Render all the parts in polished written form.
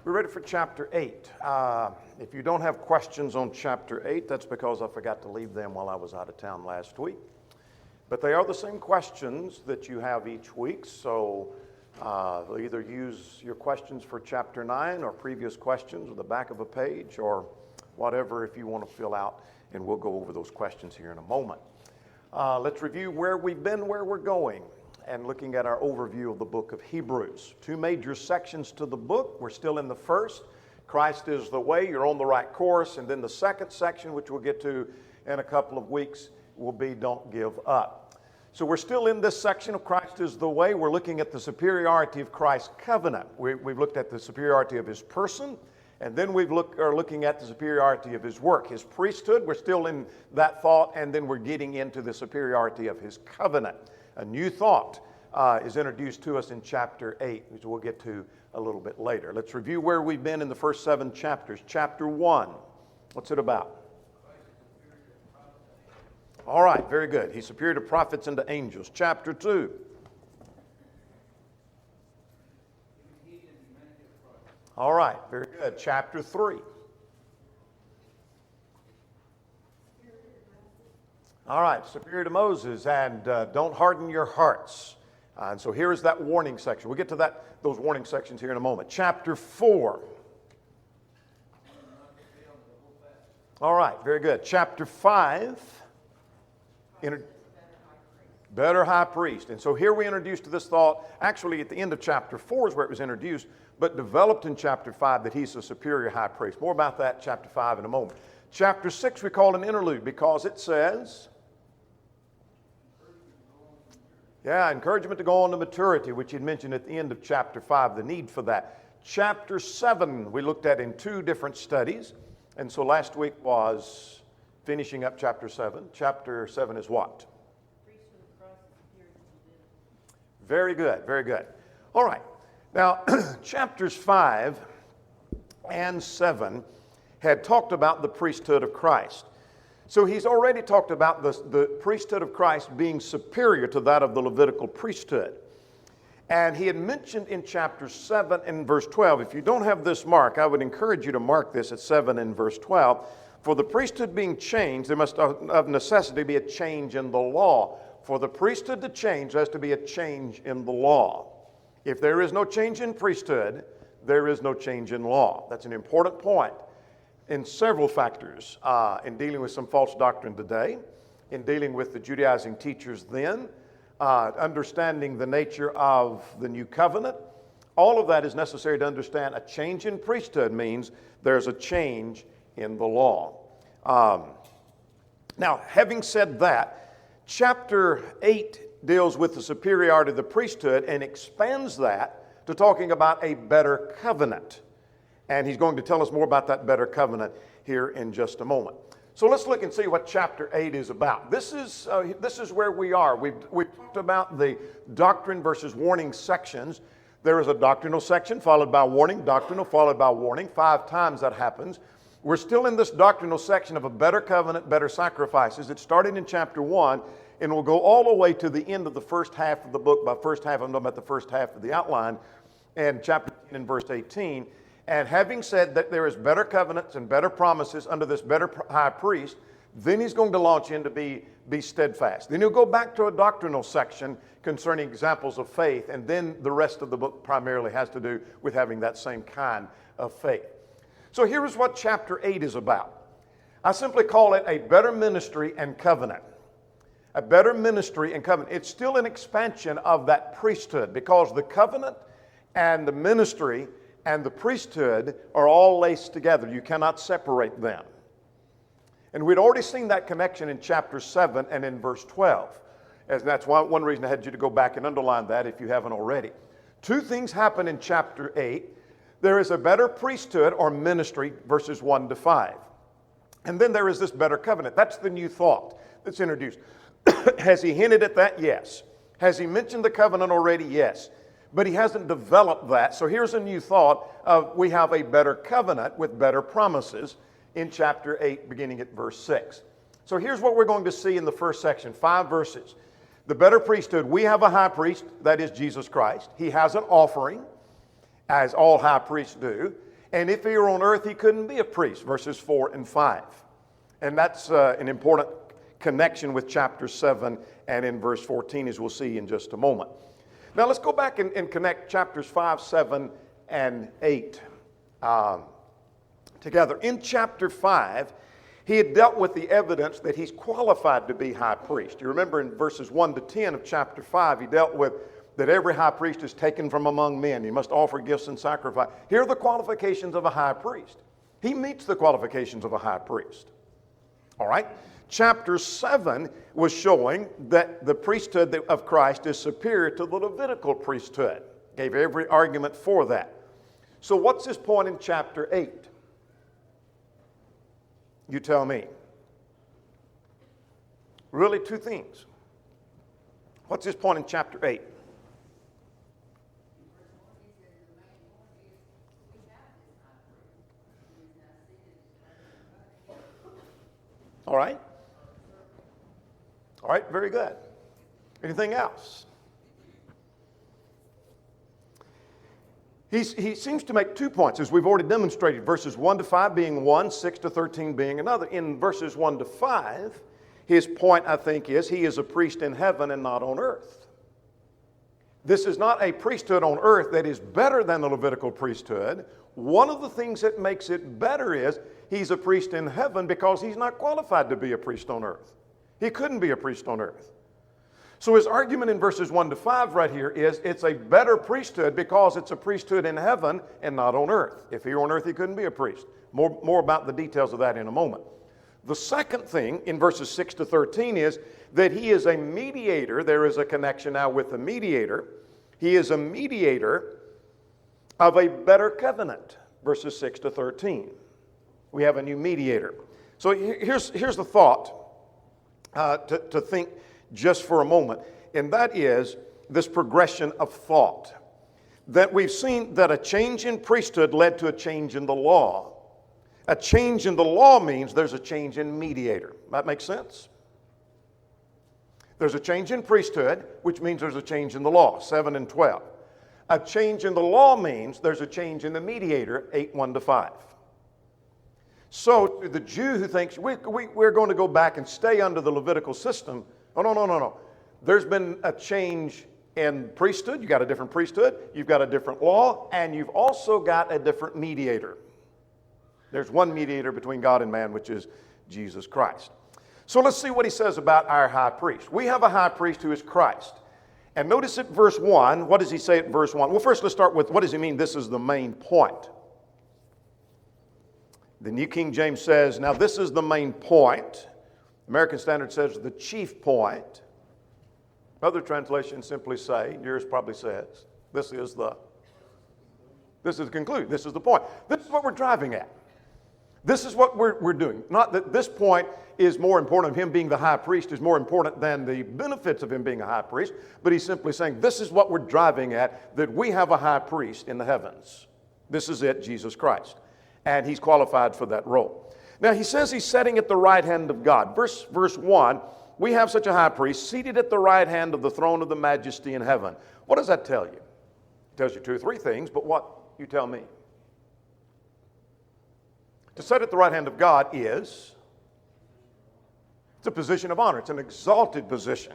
We're ready for chapter 8. If you don't have questions on chapter 8, that's because I forgot to leave them while I was out of town last week. But they are the same questions that you have each week, so either use your questions for chapter 9 or previous questions or the back of a page or whatever if you want to fill out, and we'll go over those questions here in a moment. Let's review where we've been, where we're going, and looking at our overview of the book of Hebrews. Two major sections to the book. We're still in the first. Christ is the way. You're on the right course. And then the second section, which we'll get to in a couple of weeks, will be Don't Give Up. So we're still in this section of Christ is the way. We're looking at the superiority of Christ's covenant. We've looked at the superiority of his person, and then are looking at the superiority of his work, his priesthood. We're still in that thought, and then we're getting into the superiority of his covenant. A new thought is introduced to us in chapter 8, which we'll get to a little bit later. Let's review where we've been in the first 7 chapters. Chapter 1, what's it about? All right, very good. He's superior to prophets and to angels. Chapter 2. All right, very good. Chapter 3. All right, superior to Moses, and don't harden your hearts. And so here is that warning section. We'll get to those warning sections here in a moment. Chapter 4. All right, very good. Chapter 5. Better high priest. And so here we introduced to this thought, actually at the end of chapter 4 is where it was introduced, but developed in chapter 5 that he's the superior high priest. More about that chapter 5 in a moment. Chapter 6 we call an interlude because it says, encouragement to go on to maturity, which he'd mentioned at the end of chapter 5, the need for that. Chapter 7 we looked at in 2 different studies, and so last week was finishing up chapter 7. Chapter 7 is what? Very good, very good. All right. Now, chapters 5 and 7 had talked about the priesthood of Christ. So he's already talked about the priesthood of Christ being superior to that of the Levitical priesthood. And he had mentioned in chapter 7 and verse 12, if you don't have this mark, I would encourage you to mark this at 7 and verse 12. For the priesthood being changed, there must of necessity be a change in the law. For the priesthood to change, there has to be a change in the law. If there is no change in priesthood, there is no change in law. That's an important point in several factors in dealing with some false doctrine today, in dealing with the Judaizing teachers then, understanding the nature of the new covenant. All of that is necessary to understand a change in priesthood means there's a change in the law. Now, having said that, chapter 8 deals with the superiority of the priesthood and expands that to talking about a better covenant. And he's going to tell us more about that better covenant here in just a moment. So let's look and see what chapter 8 is about. This is where we are. We've talked about the doctrine versus warning sections. There is a doctrinal section followed by warning, doctrinal followed by warning. 5 times that happens. We're still in this doctrinal section of a better covenant, better sacrifices. It started in chapter 1 and will go all the way to the end of the first half of the book. By first half, I'm talking about the first half of the outline, and chapter 10 and verse 18. And having said that there is better covenants and better promises under this better high priest, then he's going to launch into be steadfast. Then he'll go back to a doctrinal section concerning examples of faith, and then the rest of the book primarily has to do with having that same kind of faith. So here's what chapter 8 is about. I simply call it a better ministry and covenant. A better ministry and covenant. It's still an expansion of that priesthood because the covenant and the ministry and the priesthood are all laced together. You cannot separate them. And we'd already seen that connection in chapter 7 and in verse 12. And that's one reason I had you to go back and underline that if you haven't already. 2 things happen in chapter 8. There is a better priesthood or ministry, verses 1 to 5. And then there is this better covenant. That's the new thought that's introduced. Has he hinted at that? Yes. Has he mentioned the covenant already? Yes. But he hasn't developed that. So here's a new thought of we have a better covenant with better promises in chapter 8, beginning at verse 6. So here's what we're going to see in the first section, 5 verses. The better priesthood. We have a high priest, that is Jesus Christ. He has an offering, as all high priests do. And if he were on earth, he couldn't be a priest, verses 4 and 5. And that's an important connection with chapter 7 and in verse 14, as we'll see in just a moment. Now let's go back and connect chapters 5, 7, and 8 together. In chapter 5, he had dealt with the evidence that he's qualified to be high priest. You remember in verses 1 to 10 of chapter 5, he dealt with that every high priest is taken from among men. He must offer gifts and sacrifice. Here are the qualifications of a high priest. He meets the qualifications of a high priest. All right? Chapter 7 was showing that the priesthood of Christ is superior to the Levitical priesthood. Gave every argument for that. So what's his point in chapter 8? You tell me. Really, two things. What's his point in chapter 8? All right. All right, very good. Anything else? He seems to make 2 points, as we've already demonstrated, verses 1 to 5 being one, 6 to 13 being another. In verses 1 to 5, his point, I think, is he is a priest in heaven and not on earth. This is not a priesthood on earth that is better than the Levitical priesthood. One of the things that makes it better is he's a priest in heaven because he's not qualified to be a priest on earth. He couldn't be a priest on earth. So his argument in verses 1 to 5 right here is it's a better priesthood because it's a priesthood in heaven and not on earth. If he were on earth, he couldn't be a priest. More about the details of that in a moment. The second thing in verses 6 to 13 is that he is a mediator. There is a connection now with the mediator. He is a mediator of a better covenant, verses 6 to 13. We have a new mediator. So here's the thought to think just for a moment, and that is this progression of thought. That we've seen that a change in priesthood led to a change in the law. A change in the law means there's a change in mediator. That makes sense? There's a change in priesthood, which means there's a change in the law, 7 and 12. A change in the law means there's a change in the mediator, 8, 1 to 5. So the Jew who thinks we're going to go back and stay under the Levitical system, no. There's been a change in priesthood. You've got a different priesthood, you've got a different law, and you've also got a different mediator. There's one mediator between God and man, which is Jesus Christ. So let's see what he says about our high priest. We have a high priest who is Christ. And notice at verse 1, what does he say at verse 1? Well, first let's start with what does he mean this is the main point. The New King James says, now this is the main point. American Standard says the chief point. Other translations simply say, yours probably says, this is the conclusion. This is the point. This is what we're driving at. This is what we're doing. Not that this point is more important, of him being the high priest is more important than the benefits of him being a high priest, but he's simply saying this is what we're driving at, that we have a high priest in the heavens. This is it, Jesus Christ. And he's qualified for that role. Now he says he's sitting at the right hand of God. Verse 1, we have such a high priest seated at the right hand of the throne of the majesty in heaven. What does that tell you? It tells you 2 or 3 things, but what? You tell me. To sit at the right hand of God it's a position of honor. It's an exalted position.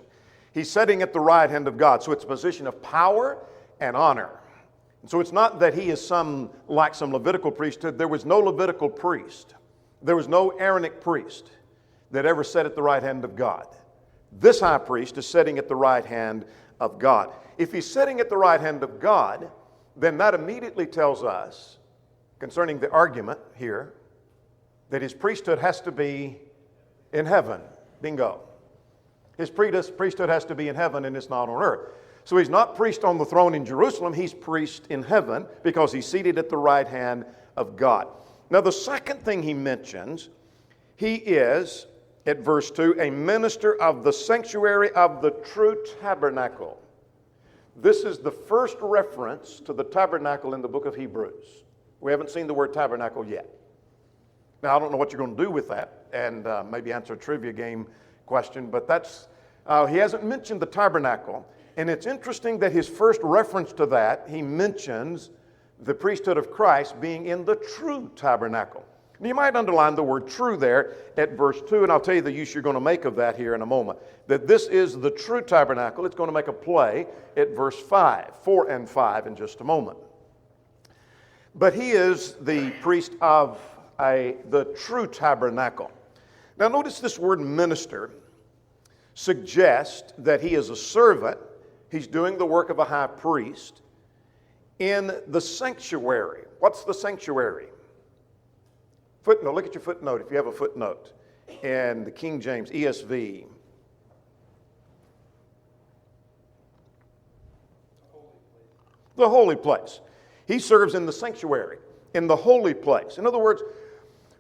He's sitting at the right hand of God, so it's a position of power and honor. And so it's not that he is like some Levitical priesthood. There was no Levitical priest. There was no Aaronic priest that ever sat at the right hand of God. This high priest is sitting at the right hand of God. If he's sitting at the right hand of God, then that immediately tells us, concerning the argument here, that his priesthood has to be in heaven. Bingo. His priesthood has to be in heaven and it's not on earth. So he's not priest on the throne in Jerusalem, he's priest in heaven because he's seated at the right hand of God. Now the second thing he mentions, he is, at verse 2, a minister of the sanctuary of the true tabernacle. This is the first reference to the tabernacle in the book of Hebrews. We haven't seen the word tabernacle yet. Now, I don't know what you're going to do with that, and maybe answer a trivia game question, but he hasn't mentioned the tabernacle. And it's interesting that his first reference to that, he mentions the priesthood of Christ being in the true tabernacle. Now, you might underline the word true there at verse 2, and I'll tell you the use you're going to make of that here in a moment. That this is the true tabernacle. It's going to make a play at verse 5, 4 and 5 in just a moment. But he is the priest of the true tabernacle. Now, notice this word minister suggests that he is a servant. He's doing the work of a high priest in the sanctuary. What's the sanctuary? Footnote, look at your footnote if you have a footnote. And the King James, ESV. The holy place. He serves in the sanctuary, in the holy place. In other words,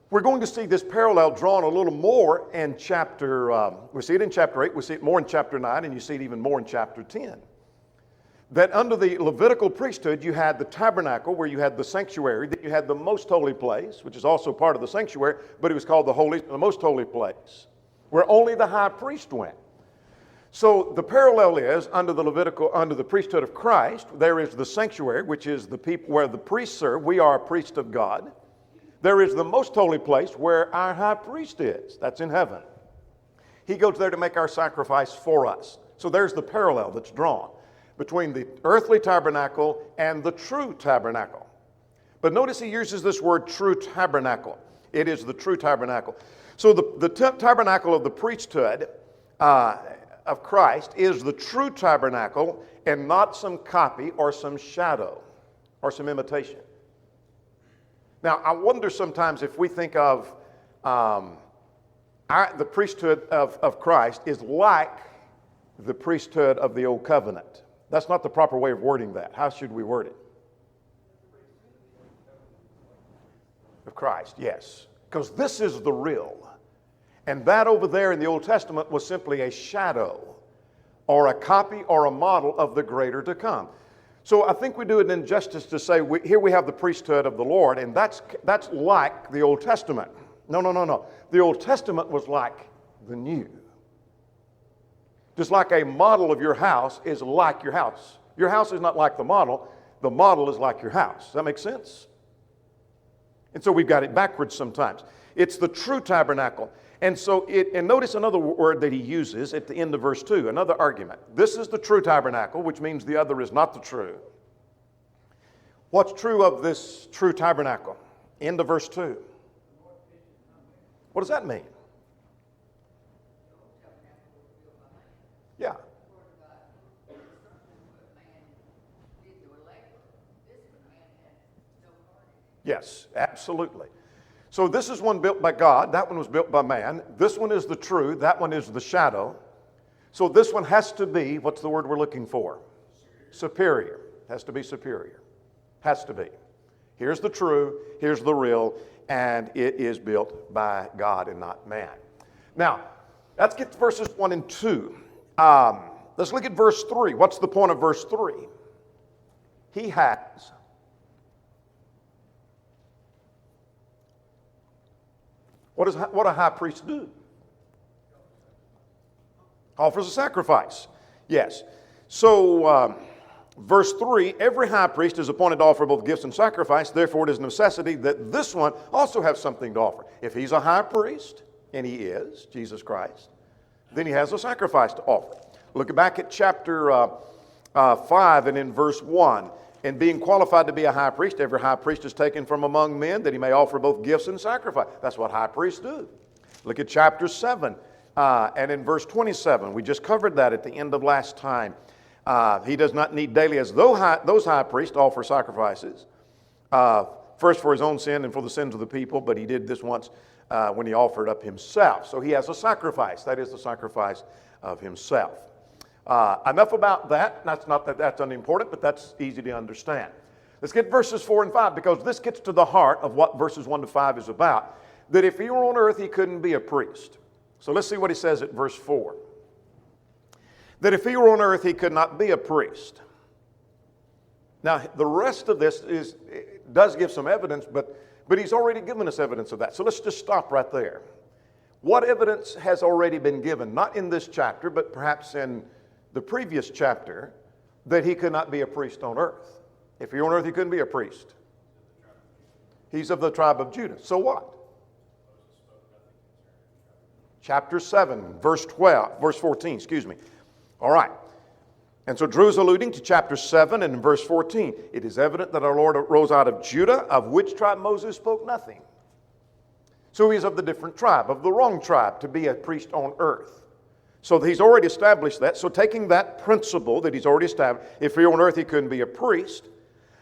we're going to see this parallel drawn a little more in chapter, we see it in chapter 8, we see it more in chapter 9, and you see it even more in chapter 10. That under the Levitical priesthood, you had the tabernacle where you had the sanctuary, that you had the most holy place, which is also part of the sanctuary, but it was called the most holy place, where only the high priest went. So the parallel is under the priesthood of Christ, there is the sanctuary, which is the people where the priests serve. We are a priest of God. There is the most holy place where our high priest is. That's in heaven. He goes there to make our sacrifice for us. So there's the parallel that's drawn between the earthly tabernacle and the true tabernacle. But notice he uses this word true tabernacle. It is the true tabernacle. So the tabernacle of the priesthood of Christ is the true tabernacle and not some copy or some shadow or some imitation. Now, I wonder sometimes if we think of the priesthood of Christ is like the priesthood of the Old Covenant. That's not the proper way of wording that. How should we word it? Of Christ, yes. Because this is the real. And that over there in the Old Testament was simply a shadow or a copy or a model of the greater to come. So I think we do an injustice to say here we have the priesthood of the Lord, and that's like the Old Testament. No. The Old Testament was like the new. Just like a model of your house is like your house. Your house is not like the model is like your house. Does that make sense? And so we've got it backwards sometimes. It's the true tabernacle. And so and notice another word that he uses at the end of verse 2, another argument. This is the true tabernacle, which means the other is not the true. What's true of this true tabernacle? End of verse 2. What does that mean? Yeah. Yes, absolutely. So this is one built by God. That one was built by man. This one is the true. That one is the shadow. So this one has to be, what's the word we're looking for? Superior. Has to be superior. Has to be. Here's the true. Here's the real. And it is built by God and not man. Now, let's get to verses 1 and 2. Let's look at verse 3. What's the point of verse 3? He has. What a high priest do? Offers a sacrifice. Yes. So, verse 3, every high priest is appointed to offer both gifts and sacrifice. Therefore, it is a necessity that this one also have something to offer. If he's a high priest, and he is, Jesus Christ, then he has a sacrifice to offer. Look back at chapter 5 and in verse 1. And being qualified to be a high priest, every high priest is taken from among men that he may offer both gifts and sacrifice. That's what high priests do. Look at chapter 7 and in verse 27. We just covered that at the end of last time. He does not need daily as those high priests offer sacrifices, first for his own sin and for the sins of the people, but he did this once when he offered up himself. So he has a sacrifice. That is the sacrifice of himself. Enough about that. That's not that that's unimportant, but that's easy to understand. Let's get verses 4 and 5 because this gets to the heart of what verses 1 to 5 is about. That if he were on earth, he couldn't be a priest. So let's see what he says at verse 4. That if he were on earth, he could not be a priest. Now, the rest of this does give some evidence, but he's already given us evidence of that. So let's just stop right there. What evidence has already been given, not in this chapter, but perhaps in the previous chapter, that he could not be a priest on earth? If you're on earth, he couldn't be a priest. He's of the tribe of Judah. So what? Chapter 7, verse 14, excuse me. All right. And so Drew's alluding to chapter 7 and in verse 14. It is evident that our Lord rose out of Judah, of which tribe Moses spoke nothing. So he's of the different tribe, of the wrong tribe, to be a priest on earth. So he's already established that. So taking that principle that he's already established, if you're on earth, he couldn't be a priest.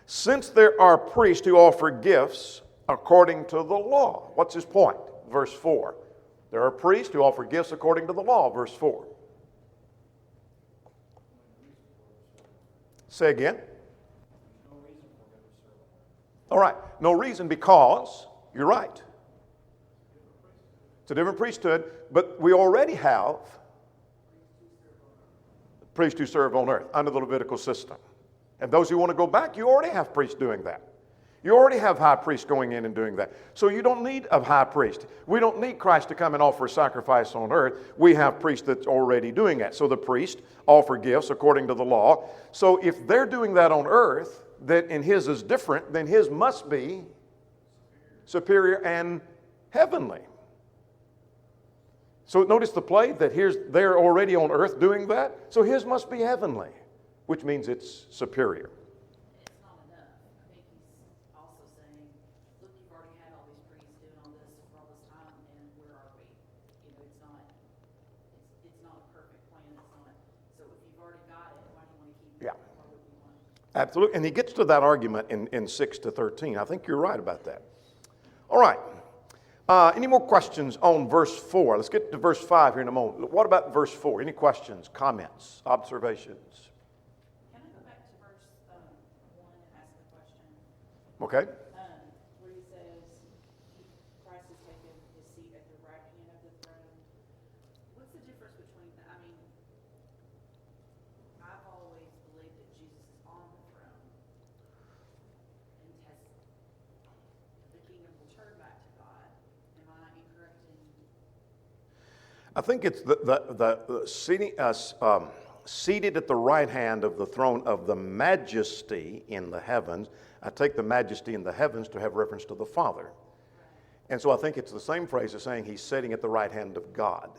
Since there are priests who offer gifts according to the law. What's his point? Verse 4. There are priests who offer gifts according to the law. Verse 4. Say again. All right. No reason because, you're right. It's a different priesthood, but we already have priests who serve on earth under the Levitical system. And those who want to go back, you already have priests doing that. You already have high priests going in and doing that. So you don't need a high priest. We don't need Christ to come and offer a sacrifice on earth. We have priests that's already doing that. So the priests offer gifts according to the law. So if they're doing that on earth, and his is different, then his must be superior and heavenly. So notice the play that they're already on earth doing that. So his must be heavenly, which means it's superior. It's not enough. I think he's also saying, look, you've already had all these priests doing all this for all this time, and where are we? You know, it's not a perfect plan. It's not. So if you've already got it, why do you want to keep it? Yeah. Why would we want it? Absolutely. And he gets to that argument in 6 to 13. I think you're right about that. All right. Any more questions on verse 4? Let's get to verse 5 here in a moment. What about verse 4? Any questions, comments, observations? Can I go back to verse 1 and ask a question? Okay. Where he says, Christ has taken his seat at the right hand of the throne. What's the difference between that? I mean, I've always believed that Jesus is on the throne and has the kingdom will turn back to God. Am I incorrect in? I think it's seated at the right hand of the throne of the majesty in the heavens. I take the majesty in the heavens to have reference to the Father. And so I think it's the same phrase as saying he's sitting at the right hand of God.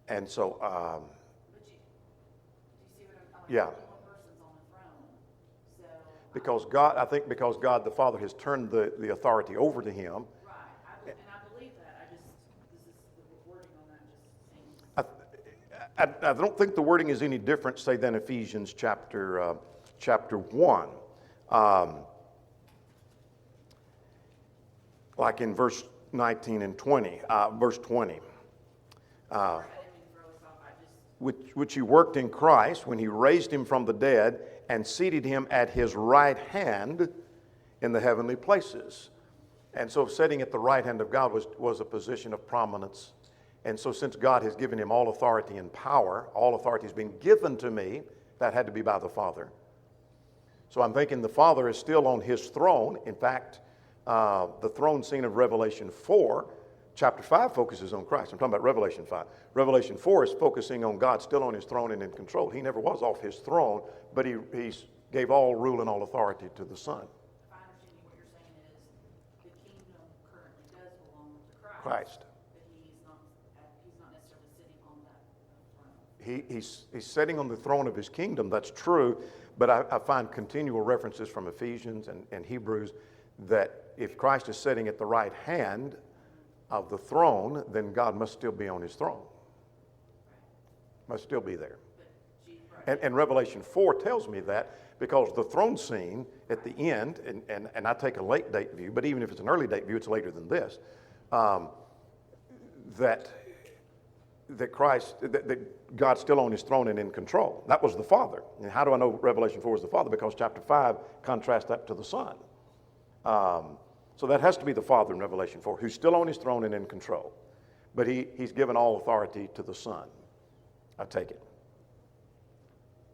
And so, But do you see what I'm yeah. Only one person's on the throne. So because God the Father has turned the authority over to him. right. And I believe that. This is the wording on that just seems. I don't think the wording is any different, say, than Ephesians chapter 1. Like in verse 19 and 20, verse 20. I didn't mean to throw us off. Which he worked in Christ when he raised him from the dead and seated him at his right hand in the heavenly places. And so sitting at the right hand of God was a position of prominence. And so since God has given him all authority and power, all authority has been given to me, that had to be by the Father. So I'm thinking the Father is still on his throne. In fact, the throne scene of Revelation 4, chapter 5 focuses on Christ. I'm talking about Revelation 5. Revelation 4 is focusing on God still on his throne and in control. He never was off his throne, but he gave all rule and all authority to the Son. If I understand you, what you're saying is the kingdom currently does belong to Christ. Christ. But he's not necessarily sitting on that throne. He's sitting on the throne of his kingdom, that's true, but I find continual references from Ephesians and Hebrews that if Christ is sitting at the right hand of the throne, then God must still be on his throne. Must still be there. And Revelation 4 tells me that because the throne scene at the end, and I take a late date view, but even if it's an early date view, it's later than this, that God's still on his throne and in control. That was the Father. And how do I know Revelation 4 is the Father? Because chapter 5 contrasts that to the Son. So that has to be the Father in Revelation 4, who's still on his throne and in control. But he's given all authority to the Son. I take it.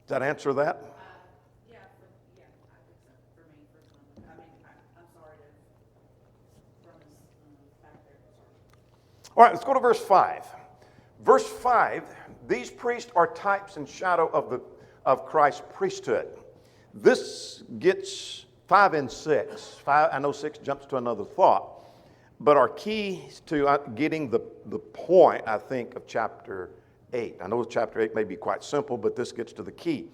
Does that answer that? Yeah, I think so. For me, personally. I mean, I'm sorry to run this back there. Sorry. All right, let's go to verse 5. Verse 5, these priests are types and shadow of Christ's priesthood. This gets 5 and 6. I know 6 jumps to another thought, but are keys to getting the point, I think, of chapter 8. I know chapter 8 may be quite simple, but this gets to the key.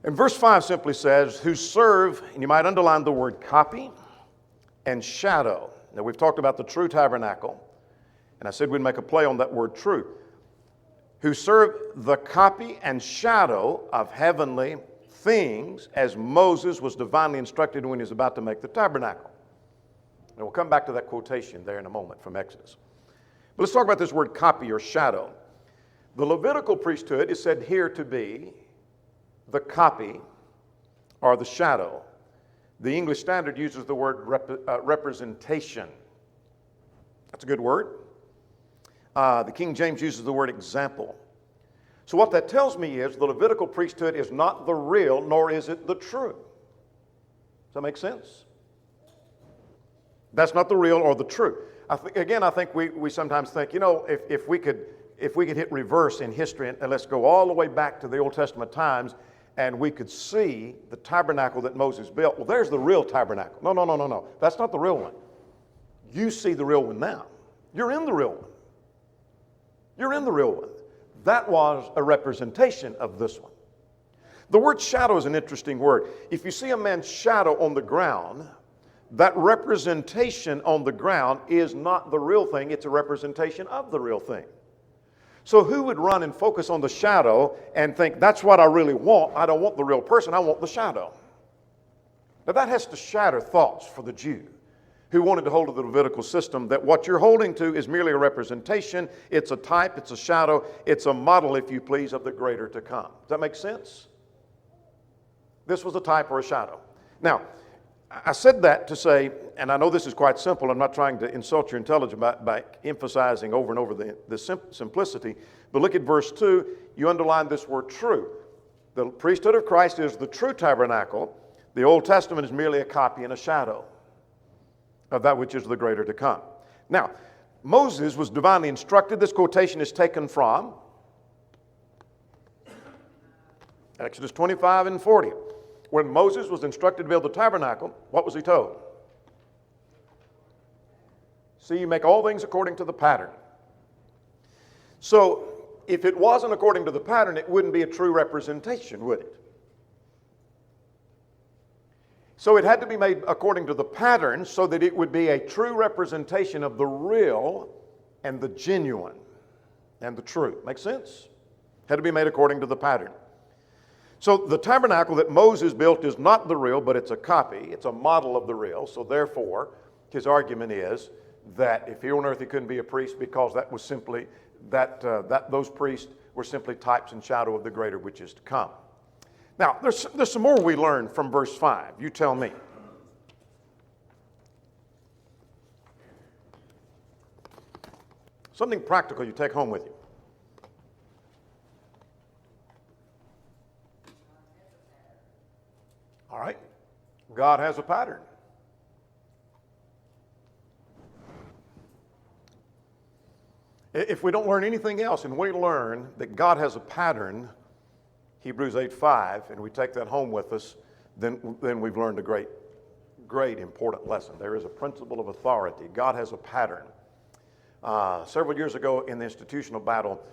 And verse 5 simply says, who serve, and you might underline the word copy and shadow. Now, we've talked about the true tabernacle, and I said we'd make a play on that word true. Who serve the copy and shadow of heavenly things as Moses was divinely instructed when he was about to make the tabernacle. And we'll come back to that quotation there in a moment from Exodus. But let's talk about this word copy or shadow. The Levitical priesthood is said here to be the copy or the shadow. The English Standard uses the word representation. That's a good word. The King James uses the word example. So what that tells me is the Levitical priesthood is not the real, nor is it the true. Does that make sense? That's not the real or the true. I think we sometimes think, if we could hit reverse in history and let's go all the way back to the Old Testament times and we could see the tabernacle that Moses built. Well, there's the real tabernacle. No. That's not the real one. You see the real one now. You're in the real one. You're in the real one. That was a representation of this one. The word shadow is an interesting word. If you see a man's shadow on the ground, that representation on the ground is not the real thing. It's a representation of the real thing. So who would run and focus on the shadow and think, that's what I really want? I don't want the real person. I want the shadow. Now that has to shatter thoughts for the Jew who wanted to hold to the Levitical system, that what you're holding to is merely a representation. It's a type, it's a shadow, it's a model, if you please, of the greater to come. Does that make sense? This was a type or a shadow. Now, I said that to say, and I know this is quite simple, I'm not trying to insult your intelligence by emphasizing over and over the simplicity, but look at verse 2, you underline this word true. The priesthood of Christ is the true tabernacle. The Old Testament is merely a copy and a shadow of that which is the greater to come. Now, Moses was divinely instructed. This quotation is taken from Exodus 25 and 40. When Moses was instructed to build the tabernacle, what was he told? See, you make all things according to the pattern. So, if it wasn't according to the pattern, it wouldn't be a true representation, would it? So it had to be made according to the pattern so that it would be a true representation of the real and the genuine and the true. Make sense? Had to be made according to the pattern. So the tabernacle that Moses built is not the real, but it's a copy. It's a model of the real. So therefore, his argument is that if here on earth he couldn't be a priest because that was simply those priests were simply types and shadow of the greater which is to come. Now, there's some more we learn from verse 5. You tell me. Something practical you take home with you. All right. God has a pattern. If we don't learn anything else and we learn that God has a pattern, Hebrews 8:5, and we take that home with us, then we've learned a great important lesson. There is a principle of authority. God has a pattern. Several years ago in the institutional battle,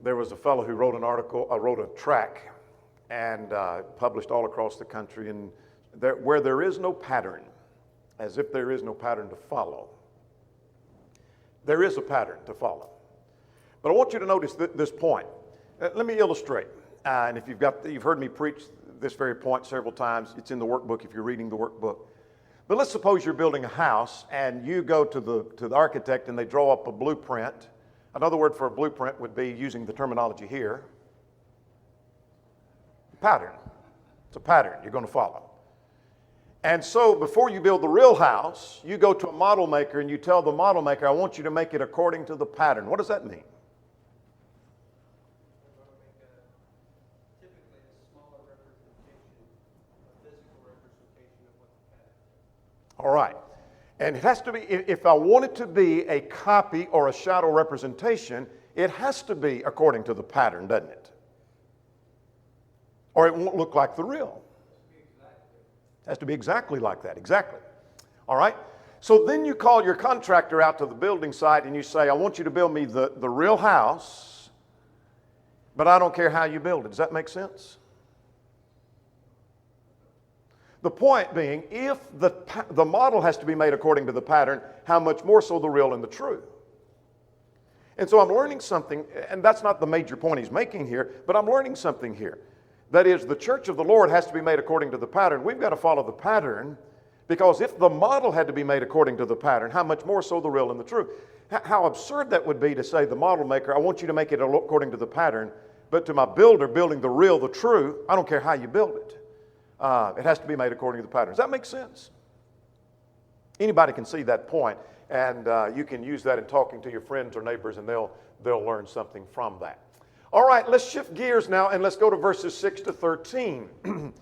there was a fellow who wrote a tract and published all across the country, and where there is no pattern, as if there is no pattern to follow. There is a pattern to follow. But I want you to notice this point. Let me illustrate. And if you've heard me preach this very point several times, it's in the workbook if you're reading the workbook. But let's suppose you're building a house and you go to the architect and they draw up a blueprint. Another word for a blueprint would be, using the terminology here, pattern. It's a pattern you're going to follow. And so before you build the real house, you go to a model maker and you tell the model maker, I want you to make it according to the pattern. What does that mean? Typically a smaller representation, a physical representation of what the pattern is. All right. And it has to be, if I want it to be a copy or a shadow representation, it has to be according to the pattern, doesn't it? or it won't look like the real. It has to be exactly like that, exactly. All right? So then you call your contractor out to the building site and you say, I want you to build me the real house, but I don't care how you build it. Does that make sense? The point being, if the model has to be made according to the pattern, how much more so the real and the true? And so I'm learning something, and that's not the major point he's making here, but I'm learning something here. That is, the church of the Lord has to be made according to the pattern. We've got to follow the pattern, because if the model had to be made according to the pattern, how much more so the real and the true? How absurd that would be to say, the model maker, I want you to make it according to the pattern, but to my builder building the real, the true, I don't care how you build it. It has to be made according to the pattern. Does that make sense? Anybody can see that point, and you can use that in talking to your friends or neighbors, and they'll learn something from that. All right, let's shift gears now, and let's go to verses 6 to 13.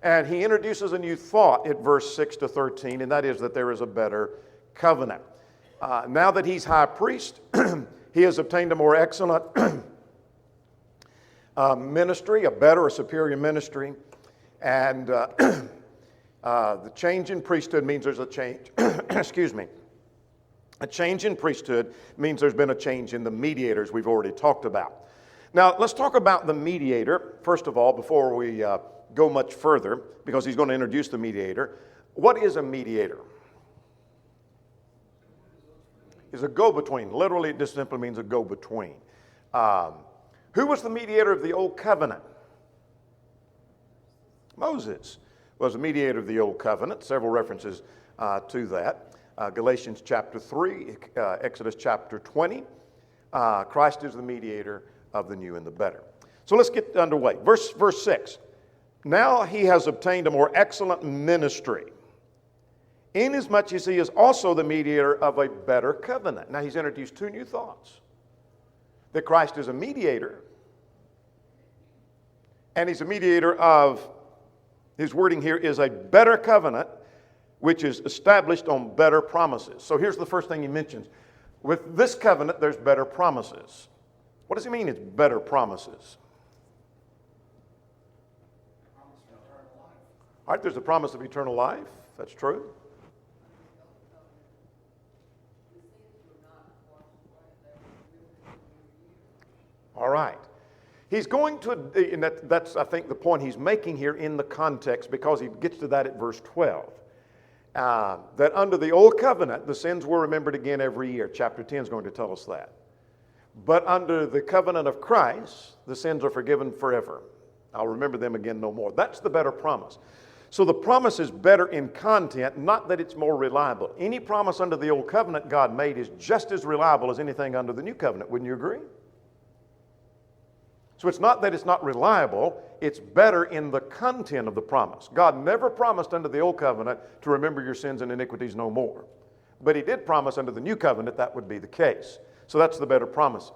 And he introduces a new thought at verse 6 to 13, and that is that there is a better covenant. Now that he's high priest, he has obtained a more excellent ministry, a better, a superior ministry. And the change in priesthood means there's a change. Excuse me. A change in priesthood means there's been a change in the mediators we've already talked about. Now, let's talk about the mediator, first of all, before we go much further, because he's going to introduce the mediator. What is a mediator? It's a go-between. Literally, it just simply means a go-between. Who was the mediator of the Old Covenant? Moses was the mediator of the Old Covenant. Several references to that. Galatians chapter 3, Exodus chapter 20. Christ is the mediator of the new and the better. So let's get underway. Verse 6. Now he has obtained a more excellent ministry, inasmuch as he is also the mediator of a better covenant. Now he's introduced two new thoughts. That Christ is a mediator, and he's a mediator of, his wording here is a better covenant, which is established on better promises. So here's the first thing he mentions. With this covenant, there's better promises. What does he mean it's better promises? All right, there's a promise of eternal life. That's true. All right. He's going to, and that's, I think, the point he's making here in the context, because he gets to that at verse 12. That under the old covenant, the sins were remembered again every year. Chapter 10 is going to tell us that. But under the covenant of Christ, the sins are forgiven forever. I'll remember them again no more. That's the better promise. So the promise is better in content, not that it's more reliable. Any promise under the old covenant God made is just as reliable as anything under the new covenant. Wouldn't you agree? So it's not that it's not reliable, it's better in the content of the promise. God never promised under the old covenant to remember your sins and iniquities no more. But he did promise under the new covenant that would be the case. So that's the better promise.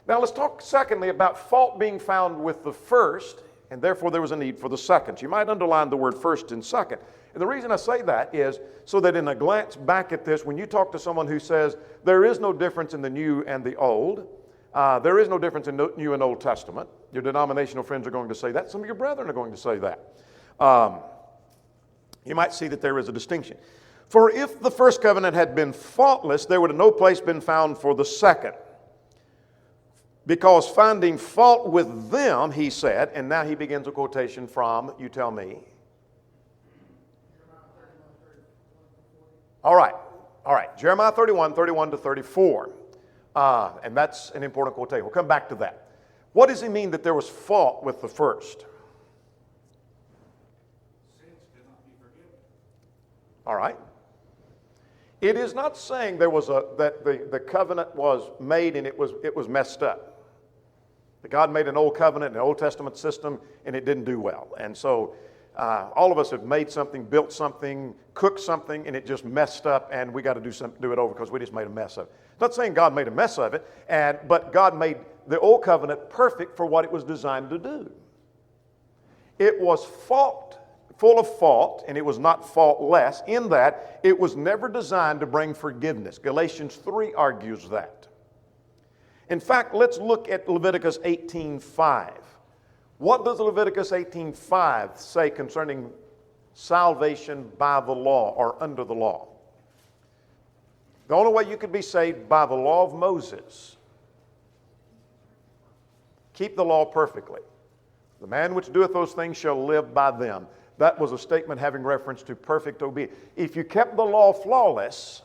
Now let's talk secondly about fault being found with the first, and therefore there was a need for the second. You might underline the word first and second. And the reason I say that is so that in a glance back at this, when you talk to someone who says there is no difference in the new and the old, there is no difference in New and Old Testament. Your denominational friends are going to say that. Some of your brethren are going to say that. You might see that there is a distinction. For if the first covenant had been faultless, there would have no place been found for the second. Because finding fault with them, he said, and now he begins a quotation from, you tell me. All right. Jeremiah 31 to 34. And that's an important quotation. We'll come back to that. What does he mean that there was fault with the first? Sins cannot be forgiven. All right. It is not saying there was that the covenant was made and it was messed up. That God made an old covenant, an Old Testament system, and it didn't do well. And so all of us have made something, built something, cooked something, and it just messed up, and we got to do it over because we just made a mess of it. It's not saying God made a mess of it, but God made the old covenant perfect for what it was designed to do. It was full of fault, and it was not faultless in that it was never designed to bring forgiveness. Galatians 3 argues that. In fact, let's look at Leviticus 18:5. What does Leviticus 18:5 say concerning salvation by the law or under the law? The only way you could be saved by the law of Moses. Keep the law perfectly. The man which doeth those things shall live by them. That was a statement having reference to perfect obedience. If you kept the law flawless,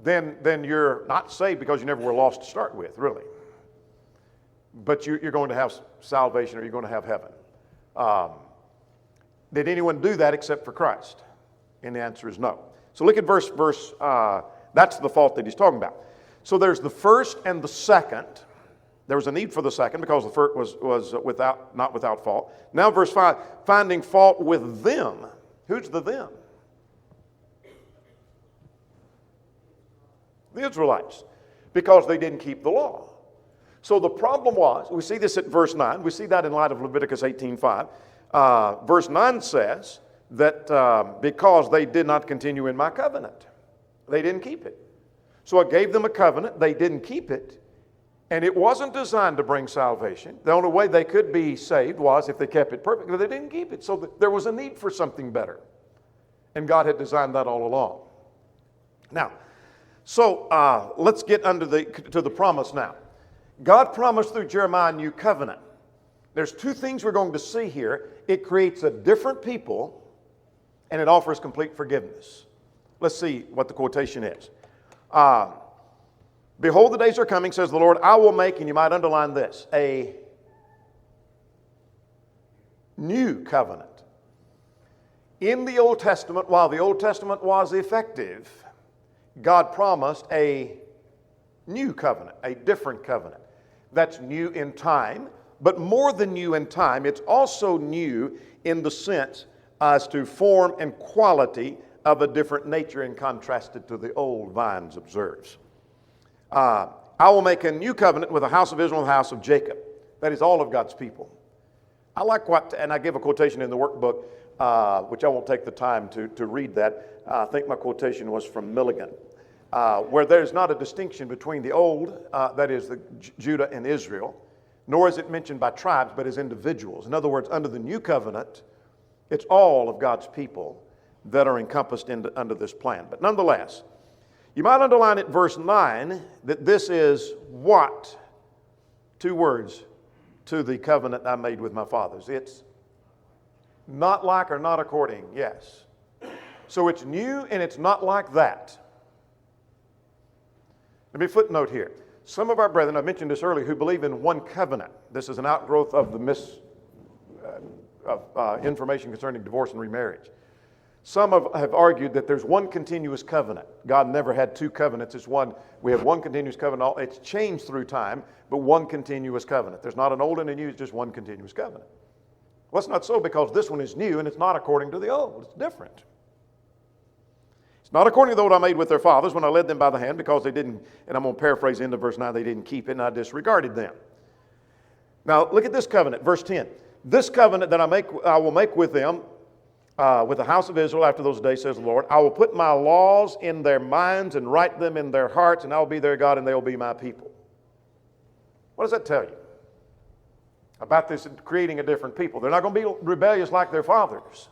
then you're not saved because you never were lost to start with, really. But you're going to have salvation or you're going to have heaven. Did anyone do that except for Christ? And the answer is no. So look at verse. That's the fault that he's talking about. So there's the first and the second. There was a need for the second because the first was not without fault. Now verse 5, finding fault with them. Who's the them? The Israelites. Because they didn't keep the law. So the problem was, we see this at verse 9. We see that in light of Leviticus 18:5. Verse 9 says that because they did not continue in my covenant. They didn't keep it. So I gave them a covenant. They didn't keep it. And it wasn't designed to bring salvation. The only way they could be saved was if they kept it perfectly. They didn't keep it. So there was a need for something better. And God had designed that all along. Now, so let's get to the promise now. God promised through Jeremiah a new covenant. There's two things we're going to see here. It creates a different people, and it offers complete forgiveness. Let's see what the quotation is. Behold, the days are coming, says the Lord, I will make, and you might underline this, a new covenant. In the Old Testament, while the Old Testament was effective, God promised a new covenant, a different covenant. That's new in time, but more than new in time, it's also new in the sense as to form and quality of a different nature and contrasted to the old, Vines observes. I will make a new covenant with the house of Israel and the house of Jacob. That is all of God's people. I like and I give a quotation in the workbook, which I won't take the time to read that. I think my quotation was from Milligan, where there's not a distinction between the old, that is the Judah and Israel, nor is it mentioned by tribes, but as individuals. In other words, under the new covenant, it's all of God's people that are encompassed under this plan. But nonetheless, you might underline at verse 9 that this is what? 2 words, to the covenant I made with my fathers. It's not like or not according, yes. So it's new and it's not like that. Let me footnote here. Some of our brethren, I mentioned this earlier, who believe in one covenant. This is an outgrowth of the information concerning divorce and remarriage. Some have argued that there's one continuous covenant. God never had 2 covenants. It's one. We have one continuous covenant. It's changed through time, but one continuous covenant. There's not an old and a new. It's just one continuous covenant. Well, it's not so because this one is new and it's not according to the old. It's different. It's not according to the old I made with their fathers when I led them by the hand because they didn't, and I'm going to paraphrase the end of verse 9, they didn't keep it and I disregarded them. Now, look at this covenant, verse 10. This covenant that I will make with them, with the house of Israel after those days, says the Lord, I will put my laws in their minds and write them in their hearts, and I will be their God, and they will be my people. What does that tell you about this creating a different people? They're not going to be rebellious like their fathers.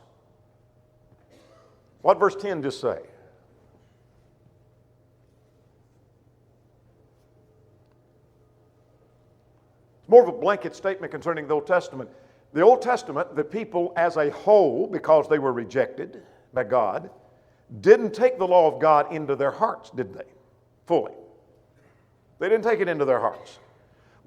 What verse 10 just say? It's more of a blanket statement concerning the Old Testament. The Old Testament, the people as a whole, because they were rejected by God, didn't take the law of God into their hearts, did they? Fully. They didn't take it into their hearts.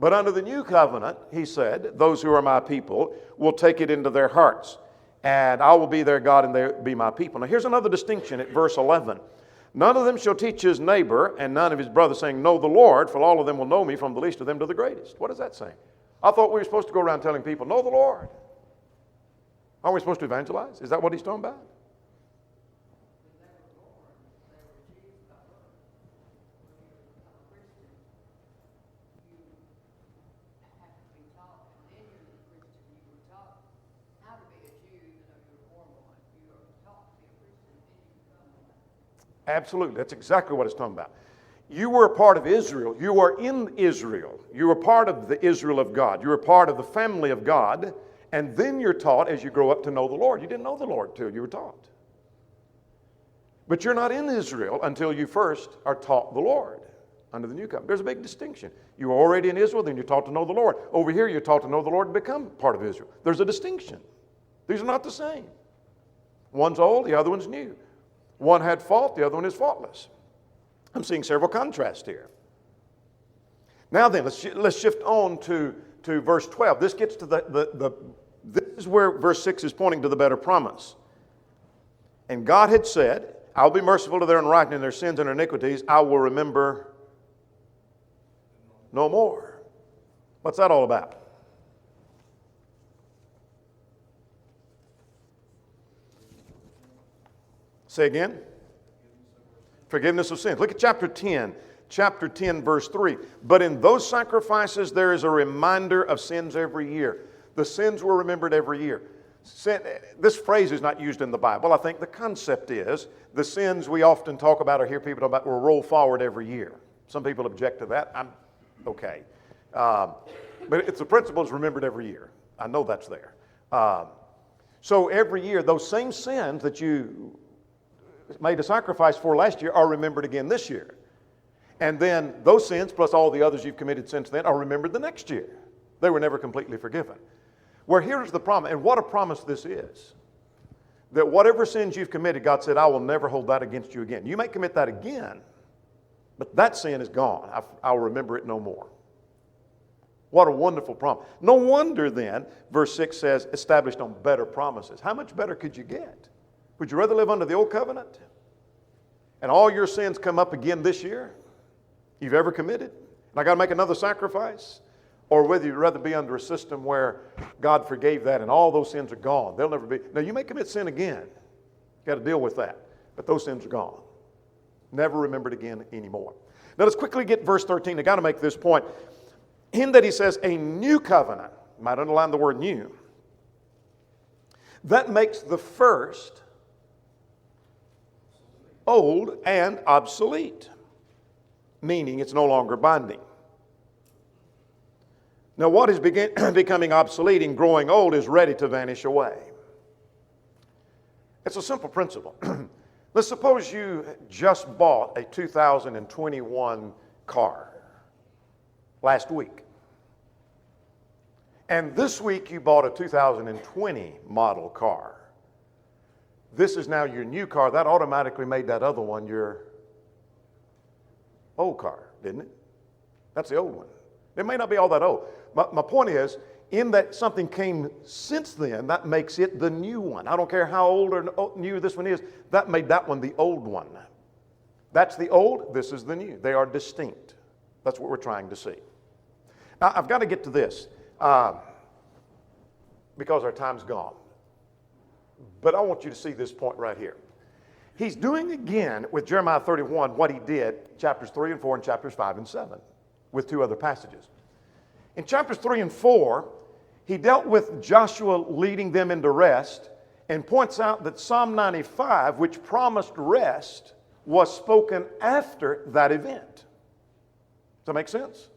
But under the new covenant, he said, those who are my people will take it into their hearts. And I will be their God and they will be my people. Now here's another distinction at verse 11. None of them shall teach his neighbor and none of his brothers, saying, know the Lord, for all of them will know me, from the least of them to the greatest. What does that say? I thought we were supposed to go around telling people, know the Lord. Aren't we supposed to evangelize? Is that what he's talking about? Absolutely. That's exactly what it's talking about. You were a part of Israel. You are in Israel. You are part of the Israel of God. You're a part of the family of God. And then you're taught as you grow up to know the Lord. You didn't know the Lord till you were taught. But you're not in Israel until you first are taught the Lord under the new covenant. There's a big distinction. You are already in Israel, then you're taught to know the Lord. Over here, you're taught to know the Lord and become part of Israel. There's a distinction. These are not the same. One's old, the other one's new. One had fault, the other one is faultless. I'm seeing several contrasts here. Now then, let's shift on to verse 12. This gets to this is where verse 6 is pointing to the better promise. And God had said, I'll be merciful to their unrighteousness and their sins and iniquities. I will remember no more. What's that all about? Say again. Forgiveness of sins. Look at chapter 10. Chapter 10, verse 3. But in those sacrifices there is a reminder of sins every year. The sins were remembered every year. This phrase is not used in the Bible. I think the concept is the sins we often talk about or hear people talk about will roll forward every year. Some people object to that. I'm okay. But it's the principle is remembered every year. I know that's there. So every year, those same sins that you made a sacrifice for last year are remembered again this year. And then those sins, plus all the others you've committed since then, are remembered the next year. They were never completely forgiven. Where here's the promise, and what a promise this is. That whatever sins you've committed, God said, I will never hold that against you again. You may commit that again, but that sin is gone. I'll remember it no more. What a wonderful promise. No wonder then, verse 6 says, established on better promises. How much better could you get? Would you rather live under the old covenant and all your sins come up again this year you've ever committed? And I got to make another sacrifice? Or whether you'd rather be under a system where God forgave that and all those sins are gone. They'll never be. Now, you may commit sin again. You've got to deal with that. But those sins are gone. Never remembered again anymore. Now, let's quickly get verse 13. I've got to make this point. In that he says, a new covenant. You might underline the word new. That makes the first old and obsolete. Meaning it's no longer binding. Now, what is becoming obsolete and growing old is ready to vanish away. It's a simple principle. Let's suppose you just bought a 2021 car last week. And this week you bought a 2020 model car. This is now your new car. That automatically made that other one your old car, didn't it? That's the old one. It may not be all that old. My point is, in that something came since then, that makes it the new one. I don't care how old or new this one is, that made that one the old one. That's the old, this is the new. They are distinct. That's what we're trying to see. Now, I've got to get to this because our time's gone. But I want you to see this point right here. He's doing again with Jeremiah 31 what he did chapters 3 and 4 and chapters 5 and 7 with two other passages. In chapters 3 and 4, he dealt with Joshua leading them into rest and points out that Psalm 95, which promised rest, was spoken after that event. Does that make sense?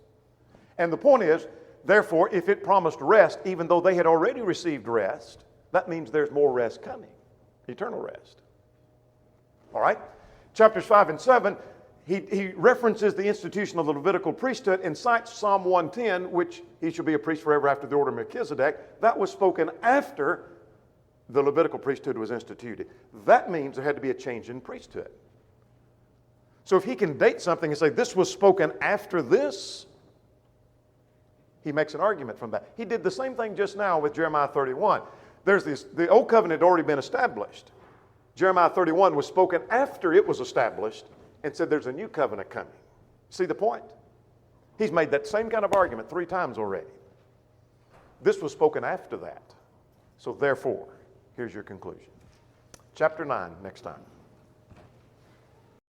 And the point is, therefore, if it promised rest, even though they had already received rest, that means there's more rest coming, eternal rest. All right? Chapters 5 and 7, he references the institution of the Levitical priesthood and cites Psalm 110, which he shall be a priest forever after the order of Melchizedek. That was spoken after the Levitical priesthood was instituted. That means there had to be a change in priesthood. So if he can date something and say this was spoken after this, he makes an argument from that. He did the same thing just now with Jeremiah 31. The old covenant had already been established. Jeremiah 31 was spoken after it was established and said there's a new covenant coming. See the point? He's made that same kind of argument 3 times already. This was spoken after that. So therefore, here's your conclusion. Chapter 9 next time.